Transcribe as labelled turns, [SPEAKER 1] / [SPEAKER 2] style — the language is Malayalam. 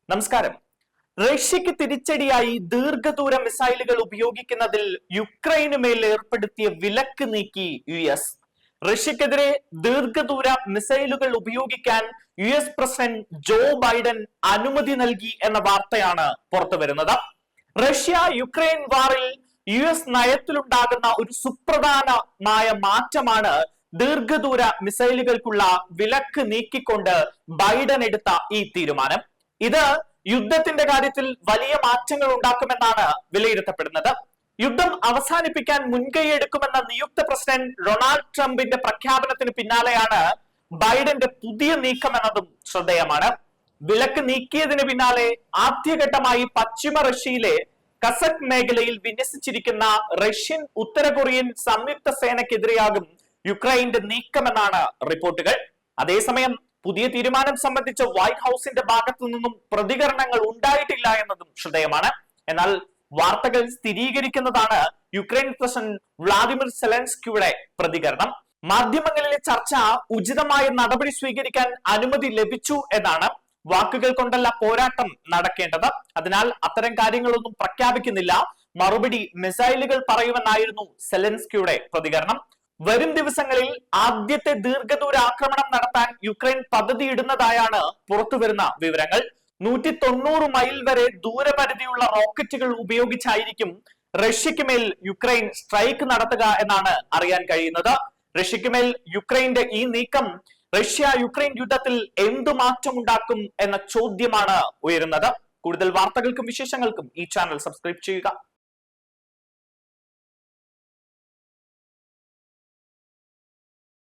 [SPEAKER 1] നമസ്കാരം. റഷ്യക്ക് തിരിച്ചടിയായി ദീർഘദൂര മിസൈലുകൾ ഉപയോഗിക്കുന്നതിൽ യുക്രൈന് മേൽ ഏർപ്പെടുത്തിയ വിലക്ക് നീക്കി US. റഷ്യക്കെതിരെ ദീർഘദൂര മിസൈലുകൾ ഉപയോഗിക്കാൻ US പ്രസിഡന്റ് ജോ ബൈഡൻ അനുമതി നൽകി എന്ന വാർത്തയാണ് പുറത്തുവരുന്നത്. റഷ്യ യുക്രൈൻ വാറിൽ US നയത്തിലുണ്ടാകുന്ന ഒരു സുപ്രധാനമായ മാറ്റമാണ് ദീർഘദൂര മിസൈലുകൾക്കുള്ള വിലക്ക് നീക്കിക്കൊണ്ട് ബൈഡൻ എടുത്ത ഈ തീരുമാനം. ഇത് യുദ്ധത്തിന്റെ കാര്യത്തിൽ വലിയ മാറ്റങ്ങൾ ഉണ്ടാക്കുമെന്നാണ് വിലയിരുത്തപ്പെടുന്നത്. യുദ്ധം അവസാനിപ്പിക്കാൻ മുൻകൈയെടുക്കുമെന്ന നിയുക്ത പ്രസിഡന്റ് ഡൊണാൾഡ് ട്രംപിന്റെ പ്രഖ്യാപനത്തിന് പിന്നാലെയാണ് ബൈഡന്റെ പുതിയ നീക്കം എന്നതും ശ്രദ്ധേയമാണ്. വിലക്ക് നീക്കിയതിന് പിന്നാലെ ആദ്യഘട്ടമായി പശ്ചിമ റഷ്യയിലെ കസക് മേഖലയിൽ വിന്യസിച്ചിരിക്കുന്ന റഷ്യൻ ഉത്തര കൊറിയൻ സംയുക്ത സേനയ്ക്കെതിരെയാകും യുക്രൈന്റെ നീക്കമെന്നാണ് റിപ്പോർട്ടുകൾ. അതേസമയം പുതിയ തീരുമാനം സംബന്ധിച്ച് വൈറ്റ് ഹൗസിന്റെ ഭാഗത്തു നിന്നും പ്രതികരണങ്ങൾ ഉണ്ടായിട്ടില്ല എന്നതും ശ്രദ്ധേയമാണ്. എന്നാൽ വാർത്തകൾ സ്ഥിരീകരിക്കുന്നതാണ് യുക്രൈൻ പ്രസിഡന്റ് വ്ളാദിമിർ സെലൻസ്കിയുടെ പ്രതികരണം. മാധ്യമങ്ങളിലെ ചർച്ച ഉചിതമായ നടപടി സ്വീകരിക്കാൻ അനുമതി ലഭിച്ചു എന്നാണ്. വാക്കുകൾ കൊണ്ടല്ല പോരാട്ടം നടക്കേണ്ടത്. അതിനാൽ അത്തരം കാര്യങ്ങളൊന്നും പ്രഖ്യാപിക്കുന്നില്ല, മറുപടി മിസൈലുകൾ പറയുമെന്നായിരുന്നു സെലൻസ്കിയുടെ പ്രതികരണം. വരും ദിവസങ്ങളിൽ ആദ്യത്തെ ദീർഘദൂര ആക്രമണം നടത്താൻ യുക്രൈൻ പദ്ധതിയിടുന്നതായാണ് പുറത്തുവരുന്ന വിവരങ്ങൾ. 190 മൈൽ വരെ ദൂരപരിധിയുള്ള റോക്കറ്റുകൾ ഉപയോഗിച്ചായിരിക്കും റഷ്യക്ക് മേൽ യുക്രൈൻ സ്ട്രൈക്ക് നടത്തുക എന്നാണ് അറിയാൻ കഴിയുന്നത്. റഷ്യക്ക് മേൽ യുക്രൈന്റെ ഈ നീക്കം റഷ്യ യുക്രൈൻ യുദ്ധത്തിൽ എന്തു മാറ്റമുണ്ടാക്കും എന്ന ചോദ്യമാണ് ഉയരുന്നത്. കൂടുതൽ വാർത്തകൾക്കും വിശേഷങ്ങൾക്കും ഈ ചാനൽ സബ്സ്ക്രൈബ് ചെയ്യുക.